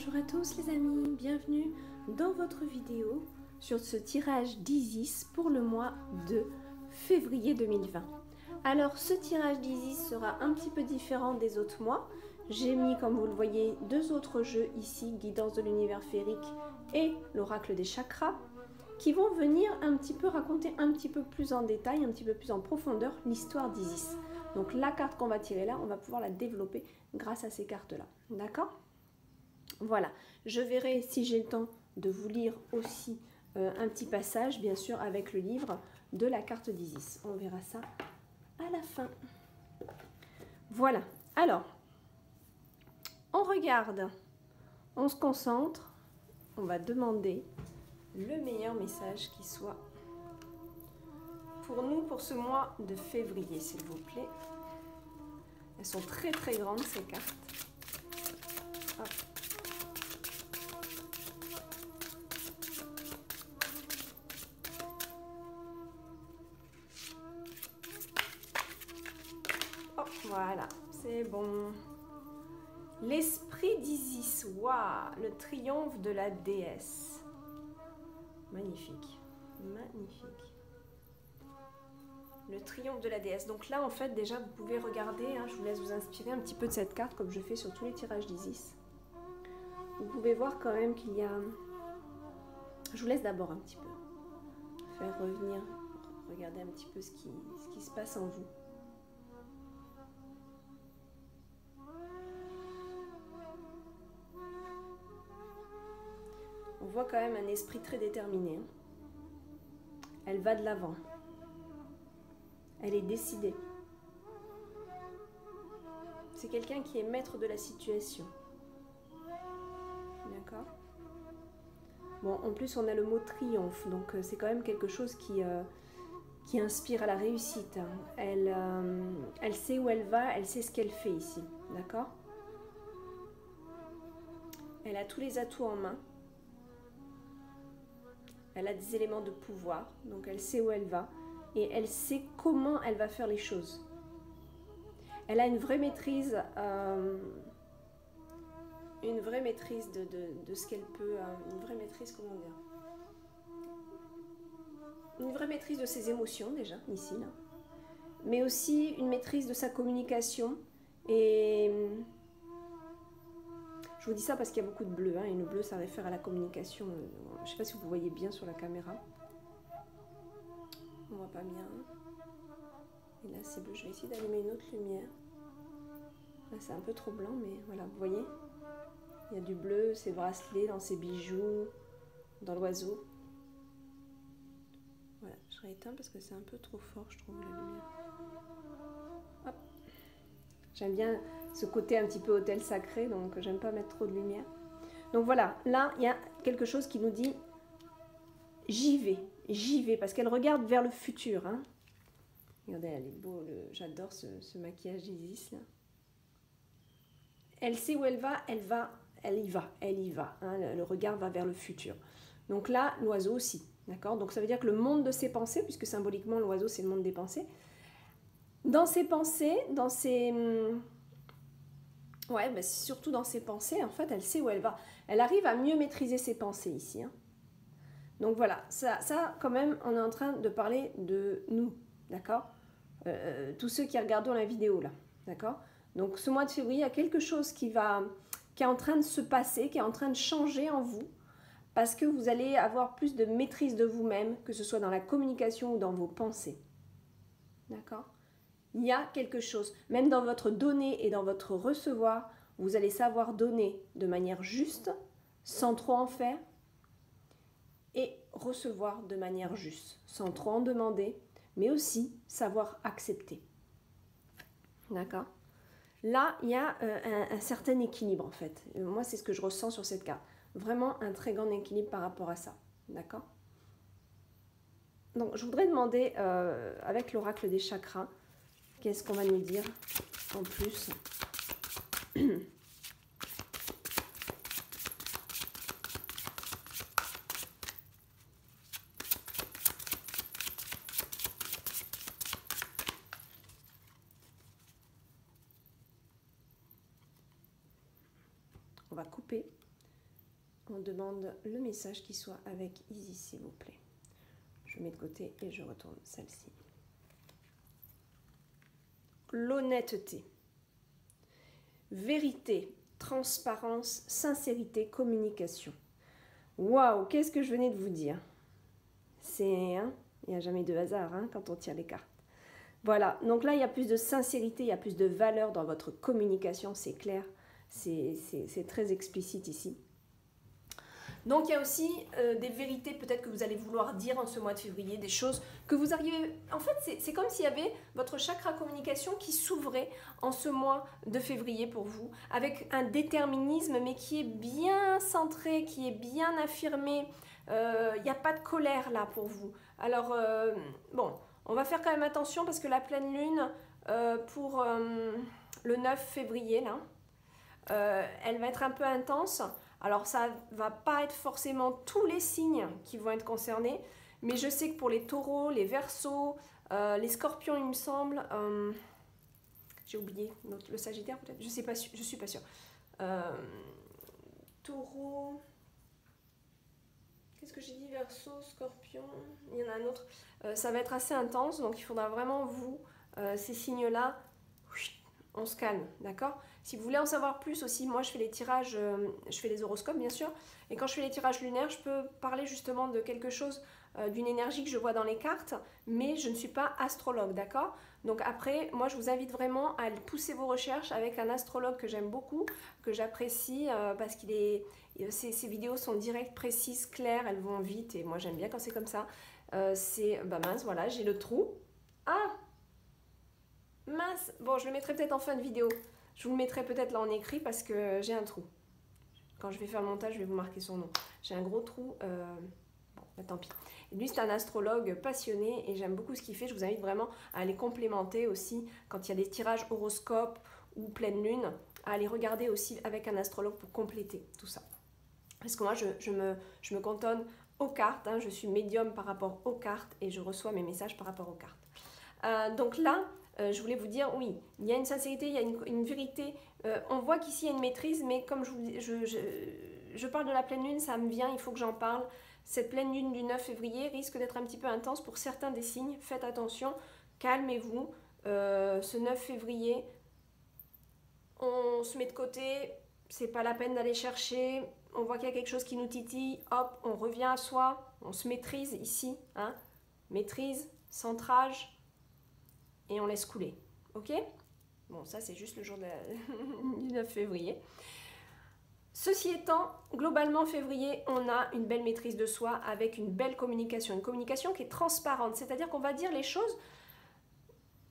Bonjour à tous les amis, bienvenue dans votre vidéo sur ce tirage d'Isis pour le mois de février 2020. Alors ce tirage d'Isis sera un petit peu différent des autres mois. J'ai mis, comme vous le voyez, deux autres jeux ici, Guidance de l'univers féerique et l'oracle des chakras, qui vont venir un petit peu raconter un petit peu plus en détail, un petit peu plus en profondeur l'histoire d'Isis. Donc la carte qu'on va tirer là, on va pouvoir la développer grâce à ces cartes-là. D'accord ? Voilà, je verrai si j'ai le temps de vous lire aussi un petit passage, bien sûr, avec le livre de la carte d'Isis. On verra ça à la fin. Voilà, alors, on regarde, on se concentre, on va demander le meilleur message qui soit pour nous, pour ce mois de février, s'il vous plaît. Elles sont très très grandes, ces cartes. Hop. Voilà, c'est bon. L'esprit d'Isis, waouh, le triomphe de la déesse. Magnifique, magnifique. Le triomphe de la déesse. Donc là, en fait, déjà, vous pouvez regarder, hein, je vous laisse vous inspirer un petit peu de cette carte, comme je fais sur tous les tirages d'Isis. Vous pouvez voir quand même qu'il y a... Je vous laisse d'abord un petit peu faire revenir, regarder un petit peu ce qui se passe en vous. On voit quand même un esprit très déterminé. Elle va de l'avant. Elle est décidée. C'est quelqu'un qui est maître de la situation. D'accord ? Bon, en plus, on a le mot triomphe. Donc, c'est quand même quelque chose qui inspire à la réussite. Elle sait où elle va, elle sait ce qu'elle fait ici. D'accord ? Elle a tous les atouts en main. Elle a des éléments de pouvoir, donc elle sait où elle va et elle sait comment elle va faire les choses. Elle a une vraie maîtrise, de ce qu'elle peut, une vraie maîtrise, comment dire, une vraie maîtrise de ses émotions déjà, ici, là, mais aussi une maîtrise de sa communication et... Je vous dis ça parce qu'il y a beaucoup de bleu, hein, et le bleu ça réfère à la communication. Je ne sais pas si vous voyez bien sur la caméra. On voit pas bien. Et là c'est bleu, je vais essayer d'allumer une autre lumière. Là c'est un peu trop blanc, mais voilà, vous voyez. Il y a du bleu, ses bracelets, dans ses bijoux, dans l'oiseau. Voilà, je rééteins parce que c'est un peu trop fort, je trouve, la lumière. Hop. J'aime bien ce côté un petit peu hôtel sacré, donc j'aime pas mettre trop de lumière. Donc voilà, là, il y a quelque chose qui nous dit « j'y vais », parce qu'elle regarde vers le futur. Hein. Regardez, elle est beau, j'adore ce maquillage d'Isis, là. Elle sait où elle va, elle y va. Hein, le regard va vers le futur. Donc là, l'oiseau aussi, d'accord ? Donc ça veut dire que le monde de ses pensées, puisque symboliquement, l'oiseau, c'est le monde des pensées, dans ses pensées, dans ses... Ouais, bah surtout dans ses pensées, en fait, elle sait où elle va. Elle arrive à mieux maîtriser ses pensées ici. Hein. Donc voilà, ça, quand même, on est en train de parler de nous, d'accord ? Tous ceux qui regardent la vidéo, là, d'accord ? Donc ce mois de février, il y a quelque chose qui est en train de se passer, qui est en train de changer en vous, parce que vous allez avoir plus de maîtrise de vous-même, que ce soit dans la communication ou dans vos pensées. D'accord ? Il y a quelque chose, même dans votre donner et dans votre recevoir, vous allez savoir donner de manière juste, sans trop en faire, et recevoir de manière juste, sans trop en demander, mais aussi savoir accepter. D'accord ? Là, il y a un certain équilibre en fait. Moi, c'est ce que je ressens sur cette carte. Vraiment un très grand équilibre par rapport à ça. D'accord ? Donc, je voudrais demander, avec l'oracle des chakras, qu'est-ce qu'on va nous dire en plus? On va couper on demande le message qui soit avec Isis, s'il vous plaît. Je mets de côté et je retourne celle-ci. L'honnêteté, vérité, transparence, sincérité, communication. Waouh, qu'est-ce que je venais de vous dire? C'est, hein, il n'y a jamais de hasard hein, quand on tire les cartes. Voilà, donc là, il y a plus de sincérité, il y a plus de valeur dans votre communication, c'est clair. C'est très explicite ici. Donc, il y a aussi des vérités peut-être que vous allez vouloir dire en ce mois de février, des choses que vous arrivez... En fait, c'est comme s'il y avait votre chakra communication qui s'ouvrait en ce mois de février pour vous, avec un déterminisme, mais qui est bien centré, qui est bien affirmé. Il n'y a pas de colère là pour vous. Alors, bon, on va faire quand même attention parce que la pleine lune, pour le 9 février, là, elle va être un peu intense. Alors ça ne va pas être forcément tous les signes qui vont être concernés, mais je sais que pour les taureaux, les verseaux, les scorpions il me semble, j'ai oublié, le sagittaire peut-être, je ne suis pas sûre. Taureau, qu'est-ce que j'ai dit, verseau, scorpion, il y en a un autre. Ça va être assez intense, donc il faudra vraiment vous, ces signes-là, on se calme, d'accord? Si vous voulez en savoir plus aussi, moi je fais les tirages, je fais les horoscopes bien sûr, et quand je fais les tirages lunaires, je peux parler justement de quelque chose, d'une énergie que je vois dans les cartes, mais je ne suis pas astrologue, d'accord? Donc après, moi je vous invite vraiment à pousser vos recherches avec un astrologue que j'aime beaucoup, que j'apprécie, parce qu'il est, ses vidéos sont directes, précises, claires, elles vont vite, et moi j'aime bien quand c'est comme ça. Bah mince, voilà, j'ai le trou. Ah! Mince, bon je le mettrai peut-être en fin de vidéo. Je vous le mettrai peut-être là en écrit parce que j'ai un trou. Quand je vais faire le montage, je vais vous marquer son nom. J'ai un gros trou, bon, bah, tant pis. Et lui c'est un astrologue passionné et j'aime beaucoup ce qu'il fait. Je vous invite vraiment à aller complémenter aussi quand il y a des tirages horoscopes ou pleine lune, à aller regarder aussi avec un astrologue pour compléter tout ça. Parce que moi je me cantonne aux cartes, hein, je suis médium par rapport aux cartes et je reçois mes messages par rapport aux cartes. Donc là, je voulais vous dire, oui, il y a une sincérité, il y a une vérité. On voit qu'ici, il y a une maîtrise, mais comme je parle de la pleine lune, ça me vient, il faut que j'en parle. Cette pleine lune du 9 février risque d'être un petit peu intense pour certains des signes. Faites attention, calmez-vous. Ce 9 février, on se met de côté, c'est pas la peine d'aller chercher. On voit qu'il y a quelque chose qui nous titille, hop, on revient à soi, on se maîtrise ici, hein, maîtrise, centrage. Et on laisse couler, ok? Bon, ça c'est juste le jour du 9 février. Ceci étant, globalement février, on a une belle maîtrise de soi avec une belle communication. Une communication qui est transparente, c'est-à-dire qu'on va dire les choses,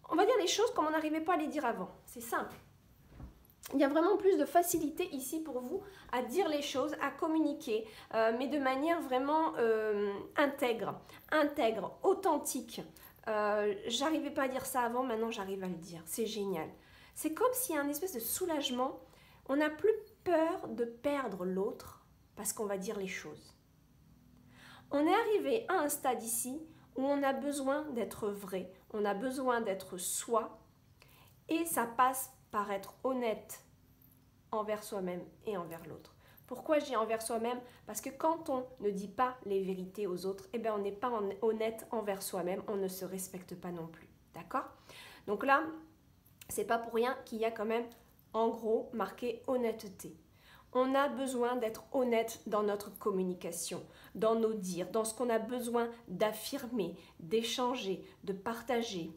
comme on n'arrivait pas à les dire avant. C'est simple. Il y a vraiment plus de facilité ici pour vous à dire les choses, à communiquer, mais de manière vraiment intègre, authentique. J'arrivais pas à dire ça avant, maintenant j'arrive à le dire, c'est génial. C'est comme s'il y a un espèce de soulagement, on n'a plus peur de perdre l'autre parce qu'on va dire les choses. On est arrivé à un stade ici où on a besoin d'être vrai, on a besoin d'être soi et ça passe par être honnête envers soi-même et envers l'autre. Pourquoi je dis envers soi-même? Parce que quand on ne dit pas les vérités aux autres, eh bien on n'est pas honnête envers soi-même, on ne se respecte pas non plus. D'accord? Donc là, c'est pas pour rien qu'il y a quand même en gros marqué honnêteté. On a besoin d'être honnête dans notre communication, dans nos dires, dans ce qu'on a besoin d'affirmer, d'échanger, de partager.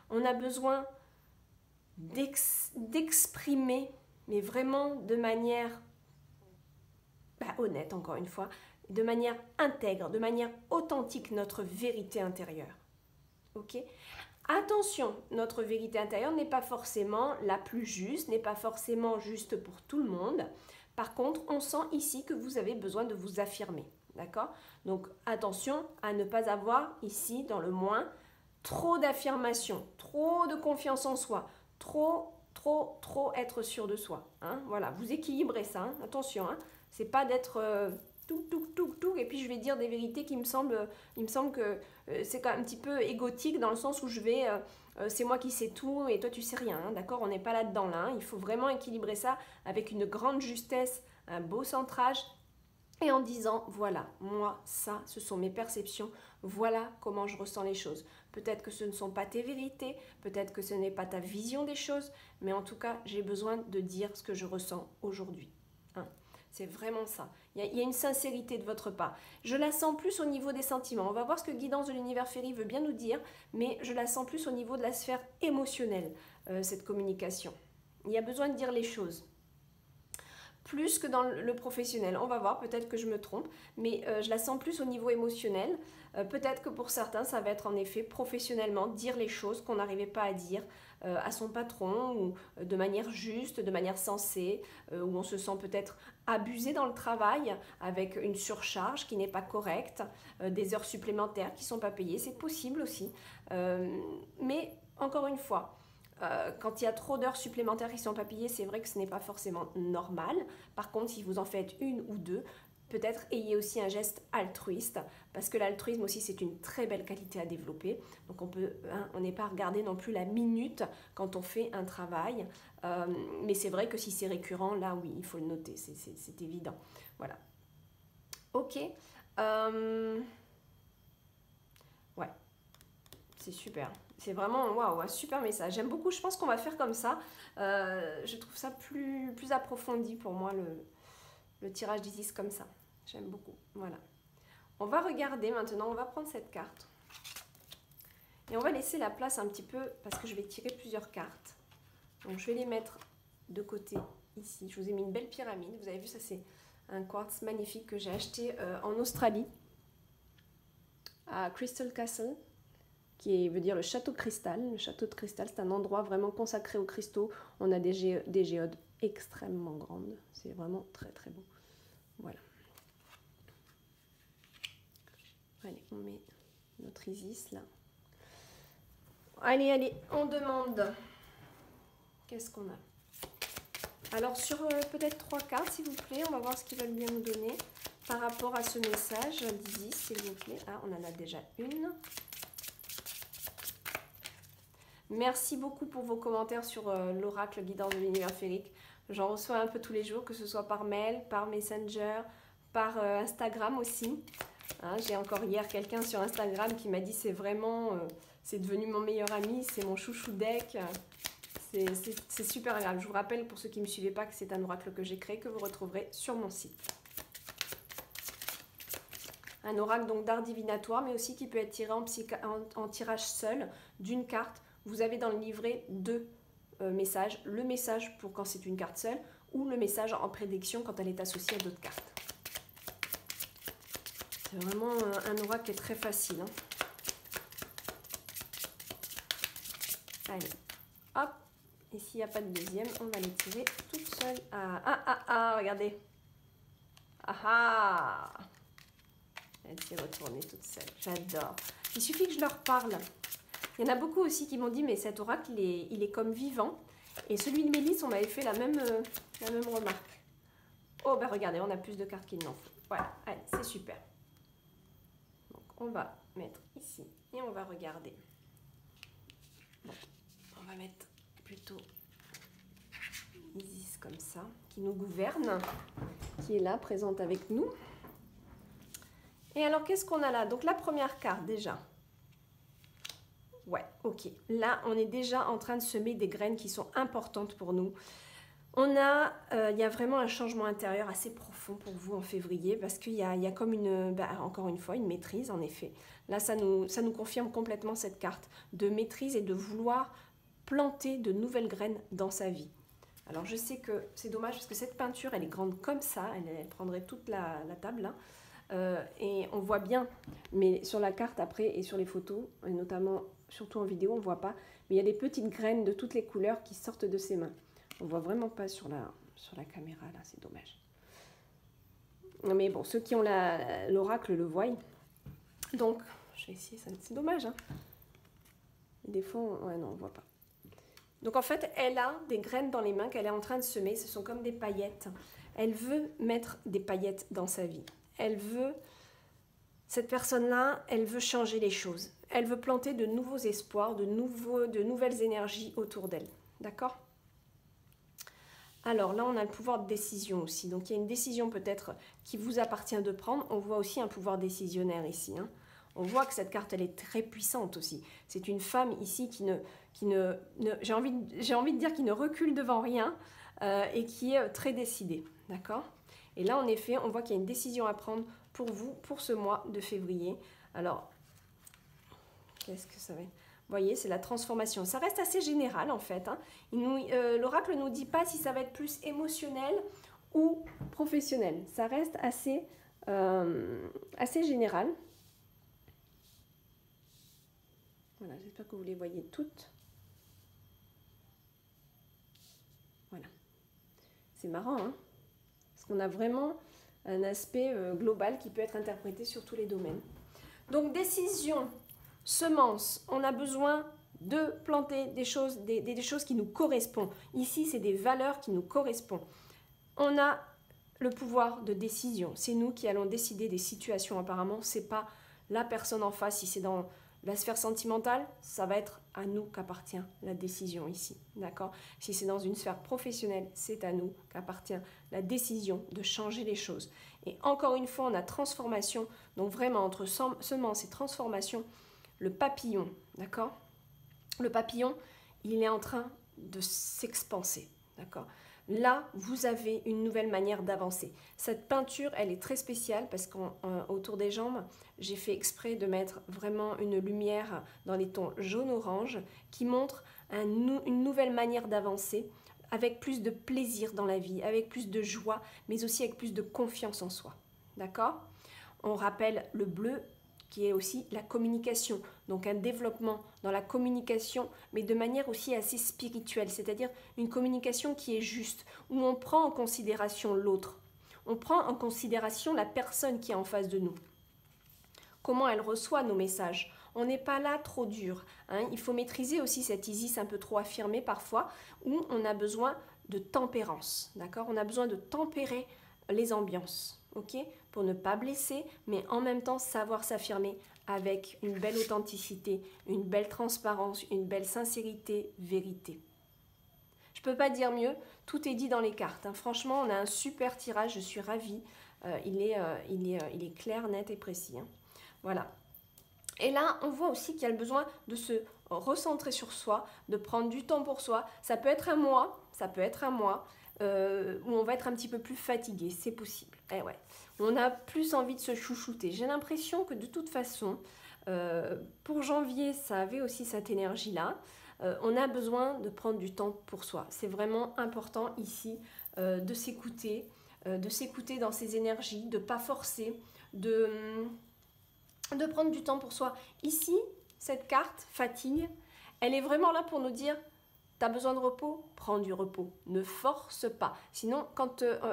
On a besoin d'exprimer, mais vraiment de manière honnête, encore une fois, de manière intègre, de manière authentique, notre vérité intérieure. Ok? Attention, notre vérité intérieure n'est pas forcément la plus juste, n'est pas forcément juste pour tout le monde. Par contre, on sent ici que vous avez besoin de vous affirmer. D'accord? Donc, attention à ne pas avoir ici, dans le moins, trop d'affirmation, trop de confiance en soi, trop être sûr de soi. Hein? Voilà, vous équilibrez ça, hein? Attention, hein? C'est pas d'être tout, et puis je vais dire des vérités qui il me semble que c'est quand même un petit peu égotique dans le sens où je vais, c'est moi qui sais tout et toi tu sais rien, hein, d'accord? On n'est pas là-dedans là, hein, il faut vraiment équilibrer ça avec une grande justesse, un beau centrage et en disant, voilà, moi, ça, ce sont mes perceptions, voilà comment je ressens les choses. Peut-être que ce ne sont pas tes vérités, peut-être que ce n'est pas ta vision des choses, mais en tout cas, j'ai besoin de dire ce que je ressens aujourd'hui. Hein. C'est vraiment ça. Il y a une sincérité de votre part. Je la sens plus au niveau des sentiments. On va voir ce que Guidance de l'Univers Féerie veut bien nous dire, mais je la sens plus au niveau de la sphère émotionnelle, cette communication. Il y a besoin de dire les choses. Plus que dans le professionnel. On va voir, peut-être que je me trompe, mais je la sens plus au niveau émotionnel. Peut-être que pour certains, ça va être en effet professionnellement dire les choses qu'on n'arrivait pas à dire à son patron, ou de manière juste, de manière sensée, où on se sent peut-être abusé dans le travail, avec une surcharge qui n'est pas correcte, des heures supplémentaires qui ne sont pas payées, c'est possible aussi. Mais encore une fois, quand il y a trop d'heures supplémentaires qui ne sont pas payées, c'est vrai que ce n'est pas forcément normal. Par contre, si vous en faites une ou deux, peut-être ayez aussi un geste altruiste, parce que l'altruisme aussi, c'est une très belle qualité à développer. Donc on n'est pas à regarder non plus la minute quand on fait un travail. Mais c'est vrai que si c'est récurrent, là oui, il faut le noter, c'est évident. Voilà. Ok. Ouais, c'est super. C'est vraiment, waouh, un super message. J'aime beaucoup, je pense qu'on va faire comme ça. Je trouve ça plus approfondi pour moi, le tirage d'Isis comme ça. J'aime beaucoup, voilà. On va regarder maintenant, on va prendre cette carte. Et on va laisser la place un petit peu, parce que je vais tirer plusieurs cartes. Donc je vais les mettre de côté ici. Je vous ai mis une belle pyramide. Vous avez vu, ça c'est un quartz magnifique que j'ai acheté en Australie, à Crystal Castle, qui veut dire le château de cristal. Le château de cristal, c'est un endroit vraiment consacré aux cristaux. On a des géodes extrêmement grandes. C'est vraiment très très beau. Voilà. Allez, on met notre Isis là. Allez, allez, on demande. Qu'est-ce qu'on a? Alors sur peut-être 3 cartes, s'il vous plaît. On va voir ce qu'ils veulent bien nous donner par rapport à ce message d'Isis, s'il vous plaît. Ah, on en a déjà une. Merci beaucoup pour vos commentaires sur l'oracle guidant de l'univers féerique. J'en reçois un peu tous les jours, que ce soit par mail, par Messenger, par Instagram aussi. Hein, j'ai encore hier quelqu'un sur Instagram qui m'a dit c'est vraiment, c'est devenu mon meilleur ami, c'est mon chouchou deck. C'est super agréable. Je vous rappelle pour ceux qui ne me suivaient pas que c'est un oracle que j'ai créé, que vous retrouverez sur mon site. Un oracle donc d'art divinatoire, mais aussi qui peut être tiré en tirage seul d'une carte. Vous avez dans le livret 2 messages. Le message pour quand c'est une carte seule ou le message en prédiction quand elle est associée à d'autres cartes. C'est vraiment un oracle qui est très facile. Hein. Allez, hop. Et s'il n'y a pas de deuxième, on va les tirer toutes seules. Regardez. Elle s'est retournée toute seule. J'adore. Il suffit que je leur parle. Il y en a beaucoup aussi qui m'ont dit, mais cet oracle, il est comme vivant. Et celui de Mélisse, on m'avait fait la même remarque. Oh, ben regardez, on a plus de cartes qu'il n'en faut. Voilà, allez, c'est super. Donc, on va mettre ici et on va regarder. Bon, on va mettre plutôt Isis comme ça, qui nous gouverne, qui est là, présente avec nous. Et alors, qu'est-ce qu'on a là? Donc, la première carte, déjà. Ouais, ok. Là, on est déjà en train de semer des graines qui sont importantes pour nous. Il y a vraiment un changement intérieur assez profond pour vous en février, parce qu'il y a comme encore une fois, une maîtrise, en effet. Là, ça nous confirme complètement cette carte de maîtrise et de vouloir planter de nouvelles graines dans sa vie. Alors, je sais que c'est dommage, parce que cette peinture, elle est grande comme ça, elle prendrait toute la table, là. Et on voit bien, mais sur la carte après et sur les photos, et notamment, surtout en vidéo, on ne voit pas, mais il y a des petites graines de toutes les couleurs qui sortent de ses mains. On ne voit vraiment pas sur la caméra, là, c'est dommage. Mais bon, ceux qui ont l'oracle le voient. Donc, je vais essayer, c'est dommage, hein. Des fois, ouais, non, on ne voit pas. Donc en fait, elle a des graines dans les mains qu'elle est en train de semer, ce sont comme des paillettes. Elle veut mettre des paillettes dans sa vie. Cette personne-là, elle veut changer les choses. Elle veut planter de nouveaux espoirs, de nouvelles énergies autour d'elle. D'accord? Alors là, on a le pouvoir de décision aussi. Donc il y a une décision peut-être qui vous appartient de prendre. On voit aussi un pouvoir décisionnaire ici. Hein. On voit que cette carte, elle est très puissante aussi. C'est une femme ici j'ai envie de dire qui ne recule devant rien et qui est très décidée. D'accord? Et là, en effet, on voit qu'il y a une décision à prendre pour vous, pour ce mois de février. Alors, qu'est-ce que ça va être? Vous voyez, c'est la transformation. Ça reste assez général en fait. Hein. L'oracle ne nous dit pas si ça va être plus émotionnel ou professionnel. Ça reste assez général. Voilà, j'espère que vous les voyez toutes. Voilà. C'est marrant, hein, parce qu'on a vraiment un aspect global qui peut être interprété sur tous les domaines. Donc, décision. Semences, on a besoin de planter des choses qui nous correspondent. Ici, c'est des valeurs qui nous correspondent. On a le pouvoir de décision. C'est nous qui allons décider des situations. Apparemment, ce n'est pas la personne en face. Si c'est dans la sphère sentimentale, ça va être à nous qu'appartient la décision ici. D'accord? Si c'est dans une sphère professionnelle, c'est à nous qu'appartient la décision de changer les choses. Et encore une fois, on a transformation. Donc vraiment, entre semences et transformation, le papillon, d'accord? Le papillon, il est en train de s'expanser, d'accord? Là, vous avez une nouvelle manière d'avancer. Cette peinture, elle est très spéciale parce qu'autour des jambes, j'ai fait exprès de mettre vraiment une lumière dans les tons jaune-orange qui montre une nouvelle manière d'avancer avec plus de plaisir dans la vie, avec plus de joie, mais aussi avec plus de confiance en soi, d'accord? On rappelle le bleu, qui est aussi la communication, donc un développement dans la communication, mais de manière aussi assez spirituelle, c'est-à-dire une communication qui est juste, où on prend en considération l'autre, on prend en considération la personne qui est en face de nous, comment elle reçoit nos messages. On n'est pas là trop dur, hein. Il faut maîtriser aussi cette Isis un peu trop affirmée parfois, où on a besoin de tempérance, d'accord? On a besoin de tempérer les ambiances. Ok, pour ne pas blesser, mais en même temps savoir s'affirmer avec une belle authenticité, une belle transparence, une belle sincérité, vérité. Je ne peux pas dire mieux, tout est dit dans les cartes. Hein. Franchement, on a un super tirage, je suis ravie. Il est clair, net et précis. Hein. Voilà. Et là, on voit aussi qu'il y a le besoin de se recentrer sur soi, de prendre du temps pour soi. Ça peut être un mois, où on va être un petit peu plus fatigué, c'est possible. Eh ouais. On a plus envie de se chouchouter. J'ai l'impression que de toute façon, pour janvier, ça avait aussi cette énergie-là. On a besoin de prendre du temps pour soi. C'est vraiment important ici de s'écouter dans ses énergies, de ne pas forcer, de prendre du temps pour soi. Ici, cette carte, fatigue, elle est vraiment là pour nous dire tu as besoin de repos, prends du repos. Ne force pas. Sinon,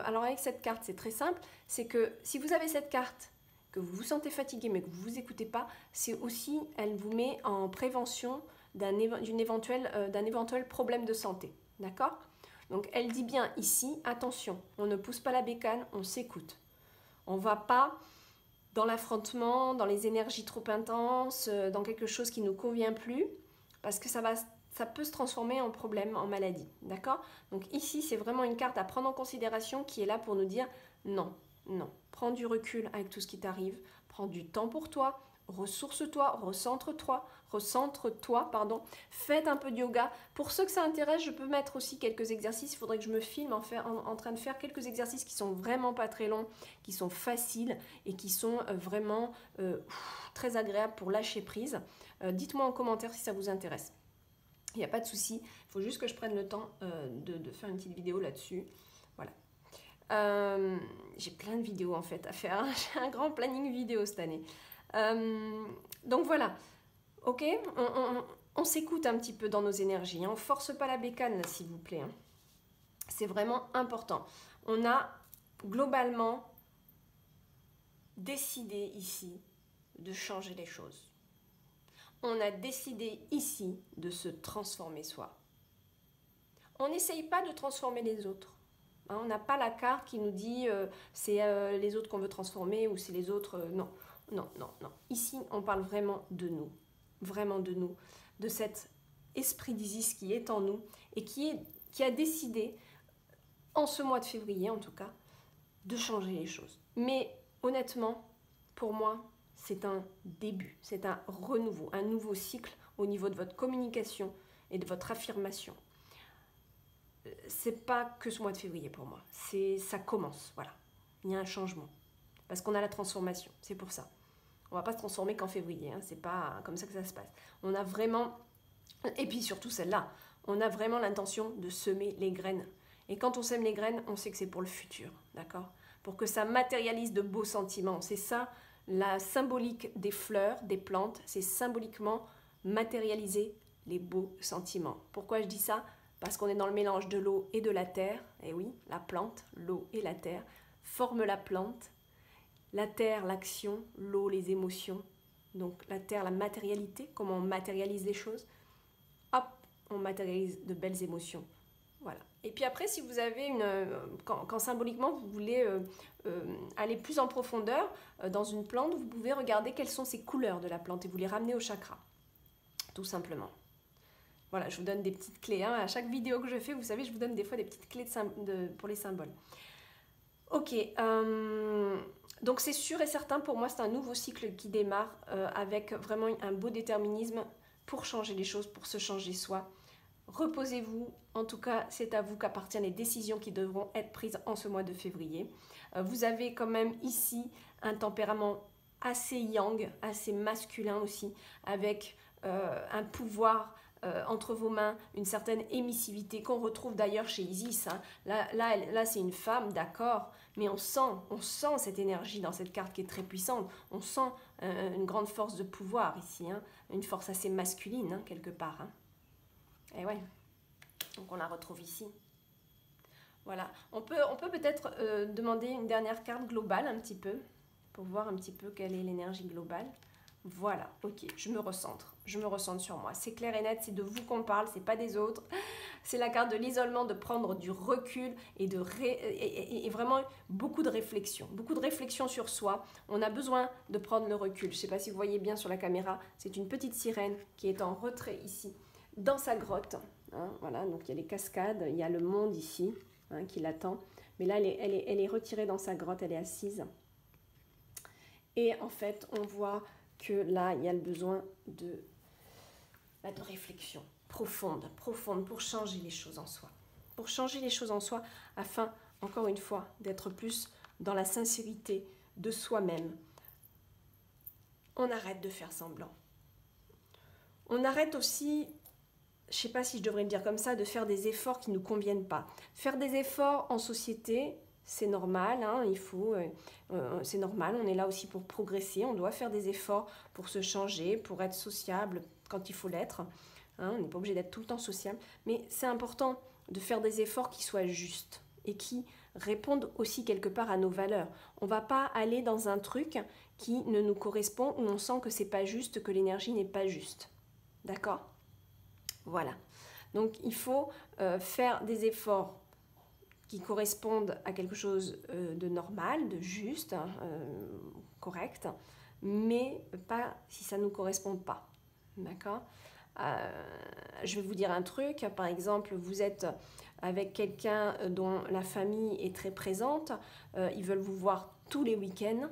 alors avec cette carte, c'est très simple. C'est que si vous avez cette carte, que vous vous sentez fatigué, mais que vous ne vous écoutez pas, c'est aussi, elle vous met en prévention d'un éventuel problème de santé. D'accord? Donc, elle dit bien ici, attention, on ne pousse pas la bécane, on s'écoute. On ne va pas dans l'affrontement, dans les énergies trop intenses, dans quelque chose qui ne nous convient plus, parce que ça peut se transformer en problème, en maladie, d'accord? Donc ici, c'est vraiment une carte à prendre en considération qui est là pour nous dire non, non. Prends du recul avec tout ce qui t'arrive, prends du temps pour toi, ressource-toi, recentre-toi, faites un peu de yoga. Pour ceux que ça intéresse, je peux mettre aussi quelques exercices. Il faudrait que je me filme en train de faire quelques exercices qui sont vraiment pas très longs, qui sont faciles et qui sont vraiment très agréables pour lâcher prise. Dites-moi en commentaire si ça vous intéresse. Il n'y a pas de souci, il faut juste que je prenne le temps de faire une petite vidéo là-dessus. Voilà. J'ai plein de vidéos en fait à faire. J'ai un grand planning vidéo cette année. Donc voilà. Ok, on s'écoute un petit peu dans nos énergies. Hein. On ne force pas la bécane, s'il vous plaît. Hein. C'est vraiment important. On a globalement décidé ici de changer les choses. On a décidé ici de se transformer soi. On n'essaye pas de transformer les autres. Hein, on n'a pas la carte qui nous dit c'est les autres qu'on veut transformer ou c'est les autres. Non, non, non, non. Ici, on parle vraiment de nous. Vraiment de nous. De cet esprit d'Isis qui est en nous et qui a décidé en ce mois de février en tout cas, de changer les choses. Mais honnêtement, pour moi, c'est un début, c'est un renouveau, un nouveau cycle au niveau de votre communication et de votre affirmation. C'est pas que ce mois de février pour moi, ça commence, voilà. Il y a un changement, parce qu'on a la transformation, c'est pour ça. On va pas se transformer qu'en février, hein, c'est pas comme ça que ça se passe. On a vraiment, et puis surtout celle-là, on a vraiment l'intention de semer les graines. Et quand on sème les graines, on sait que c'est pour le futur, d'accord? Pour que ça matérialise de beaux sentiments. C'est ça, la symbolique des fleurs, des plantes, c'est symboliquement matérialiser les beaux sentiments. Pourquoi je dis ça? Parce qu'on est dans le mélange de l'eau et de la terre. Et oui, la plante, l'eau et la terre forment la plante. La terre, l'action, l'eau, les émotions. Donc la terre, la matérialité, comment on matérialise les choses. Hop, on matérialise de belles émotions. Voilà. Et puis après, si vous avez quand symboliquement vous voulez aller plus en profondeur dans une plante, vous pouvez regarder quelles sont ces couleurs de la plante et vous les ramener au chakra, tout simplement. Voilà, je vous donne des petites clés. Hein. À chaque vidéo que je fais, vous savez, je vous donne des fois des petites clés pour les symboles. Ok, donc c'est sûr et certain, pour moi, c'est un nouveau cycle qui démarre avec vraiment un beau déterminisme pour changer les choses, pour se changer soi. Reposez-vous, en tout cas, c'est à vous qu'appartiennent les décisions qui devront être prises en ce mois de février. Vous avez quand même ici un tempérament assez yang, assez masculin aussi, avec un pouvoir entre vos mains, une certaine émissivité qu'on retrouve d'ailleurs chez Isis. Hein. Là c'est une femme, d'accord, mais on sent cette énergie dans cette carte qui est très puissante. On sent une grande force de pouvoir ici, hein, une force assez masculine, hein, quelque part. Hein. Et ouais, donc on la retrouve ici. Voilà, on peut peut-être demander une dernière carte globale un petit peu, pour voir un petit peu quelle est l'énergie globale. Voilà, ok, je me recentre sur moi. C'est clair et net, c'est de vous qu'on parle, c'est pas des autres. C'est la carte de l'isolement, de prendre du recul et vraiment beaucoup de réflexion sur soi. On a besoin de prendre le recul. Je sais pas si vous voyez bien sur la caméra, c'est une petite sirène qui est en retrait ici, dans sa grotte. Hein, voilà, donc il y a les cascades, il y a le monde ici hein, qui l'attend. Mais là, elle est retirée dans sa grotte, elle est assise. Et en fait, on voit que là, il y a le besoin de réflexion profonde pour changer les choses en soi. Pour changer les choses en soi afin, encore une fois, d'être plus dans la sincérité de soi-même. On arrête de faire semblant. On arrête aussi, je ne sais pas si je devrais le dire comme ça, de faire des efforts qui ne nous conviennent pas. Faire des efforts en société, c'est normal, hein, c'est normal, on est là aussi pour progresser, on doit faire des efforts pour se changer, pour être sociable quand il faut l'être. Hein, on n'est pas obligé d'être tout le temps sociable, mais c'est important de faire des efforts qui soient justes et qui répondent aussi quelque part à nos valeurs. On ne va pas aller dans un truc qui ne nous correspond, où on sent que c'est pas juste, que l'énergie n'est pas juste. D'accord ? Voilà. Donc il faut faire des efforts qui correspondent à quelque chose de normal, de juste, correct, mais pas si ça ne nous correspond pas. D'accord ? Je vais vous dire un truc, par exemple, vous êtes avec quelqu'un dont la famille est très présente, ils veulent vous voir tous les week-ends.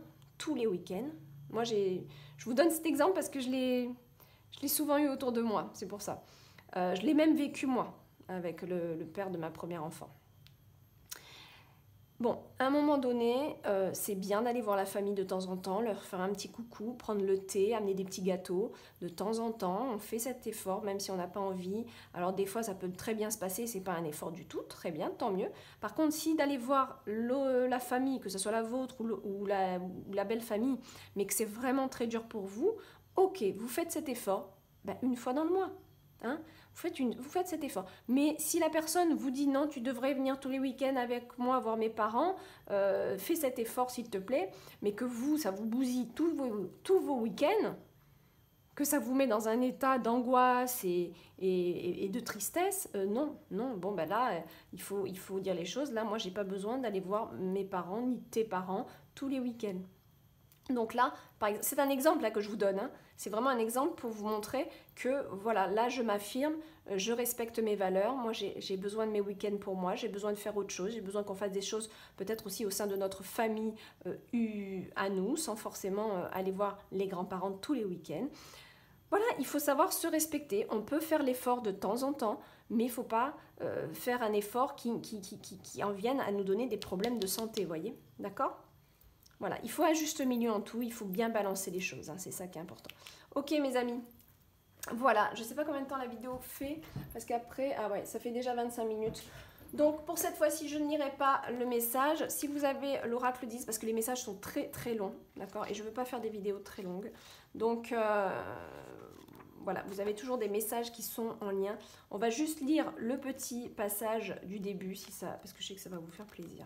Moi, je vous donne cet exemple parce que je l'ai souvent eu autour de moi, c'est pour ça. Je l'ai même vécu moi, avec le père de ma première enfant. Bon, à un moment donné, c'est bien d'aller voir la famille de temps en temps, leur faire un petit coucou, prendre le thé, amener des petits gâteaux. De temps en temps, on fait cet effort, même si on n'a pas envie. Alors des fois, ça peut très bien se passer, c'est pas un effort du tout, très bien, tant mieux. Par contre, si d'aller voir la famille, que ce soit la vôtre ou la belle famille, mais que c'est vraiment très dur pour vous, ok, vous faites cet effort une fois dans le mois. Hein, vous faites cet effort. Mais si la personne vous dit non, tu devrais venir tous les week-ends avec moi voir mes parents, fais cet effort s'il te plaît, mais que ça vous bousille tous vos week-ends, que ça vous met dans un état d'angoisse et de tristesse, non, bon ben là, il faut dire les choses. Là, moi, j'ai pas besoin d'aller voir mes parents ni tes parents tous les week-ends. Donc là, c'est un exemple là que je vous donne, hein. C'est vraiment un exemple pour vous montrer que voilà, là je m'affirme, je respecte mes valeurs, moi j'ai besoin de mes week-ends pour moi, j'ai besoin de faire autre chose, j'ai besoin qu'on fasse des choses peut-être aussi au sein de notre famille à nous, sans forcément aller voir les grands-parents tous les week-ends. Voilà, il faut savoir se respecter, on peut faire l'effort de temps en temps, mais il ne faut pas faire un effort qui en vienne à nous donner des problèmes de santé, vous voyez, d'accord ? Voilà, il faut un juste milieu en tout, il faut bien balancer les choses, hein, c'est ça qui est important. Ok mes amis, voilà, je ne sais pas combien de temps la vidéo fait, parce qu'après, ah ouais, ça fait déjà 25 minutes. Donc pour cette fois-ci, je ne lirai pas le message. Si vous avez l'oracle 10, parce que les messages sont très très longs, d'accord, et je ne veux pas faire des vidéos très longues. Donc voilà, vous avez toujours des messages qui sont en lien. On va juste lire le petit passage du début, si ça, parce que je sais que ça va vous faire plaisir.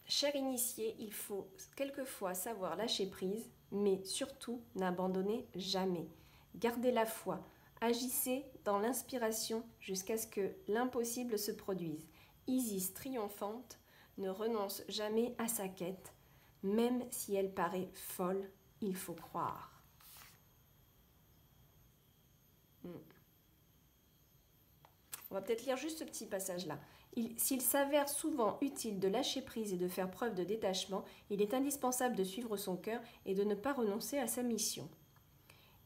Cher initié, il faut quelquefois savoir lâcher prise, mais surtout n'abandonnez jamais. Gardez la foi, agissez dans l'inspiration jusqu'à ce que l'impossible se produise. Isis triomphante ne renonce jamais à sa quête, même si elle paraît folle, il faut croire. On va peut-être lire juste ce petit passage-là. S'il s'avère souvent utile de lâcher prise et de faire preuve de détachement, il est indispensable de suivre son cœur et de ne pas renoncer à sa mission.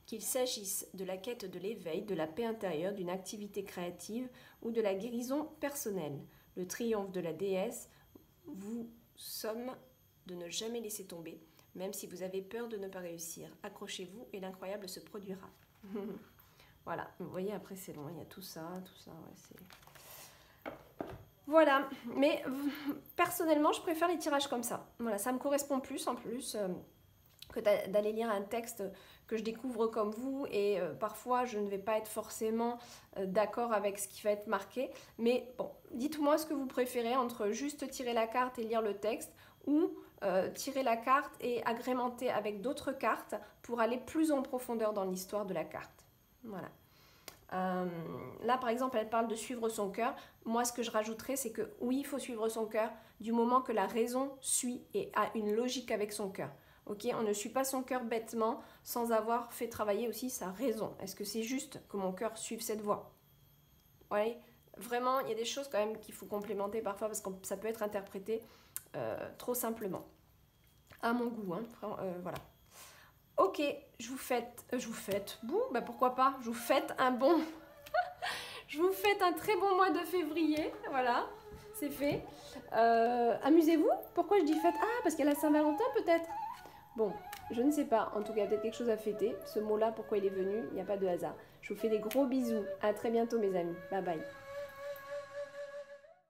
Qu'il s'agisse de la quête de l'éveil, de la paix intérieure, d'une activité créative ou de la guérison personnelle, le triomphe de la déesse vous somme de ne jamais laisser tomber, même si vous avez peur de ne pas réussir. Accrochez-vous et l'incroyable se produira. Voilà, vous voyez, après c'est long, il y a tout ça, ouais, c'est... Voilà, mais personnellement, je préfère les tirages comme ça. Voilà, ça me correspond plus en plus que d'aller lire un texte que je découvre comme vous et parfois je ne vais pas être forcément d'accord avec ce qui va être marqué. Mais bon, dites-moi ce que vous préférez entre juste tirer la carte et lire le texte ou tirer la carte et agrémenter avec d'autres cartes pour aller plus en profondeur dans l'histoire de la carte. Voilà. Là par exemple elle parle de suivre son cœur. Moi ce que je rajouterais c'est que oui il faut suivre son cœur du moment que la raison suit et a une logique avec son cœur. Ok, on ne suit pas son cœur bêtement sans avoir fait travailler aussi sa raison. Est-ce que c'est juste que mon cœur suive cette voie? Oui, vraiment il y a des choses quand même qu'il faut complémenter parfois parce que ça peut être interprété trop simplement. À mon goût, hein, voilà. Ok, je vous fête, bah pourquoi pas, je vous fête un bon, je vous fête un très bon mois de février, voilà, c'est fait. Amusez-vous, pourquoi je dis fête? Ah, parce qu'il y a la Saint-Valentin peut-être. Bon, je ne sais pas, en tout cas peut-être quelque chose à fêter. Ce mot-là, pourquoi il est venu, il n'y a pas de hasard. Je vous fais des gros bisous, à très bientôt mes amis, bye bye.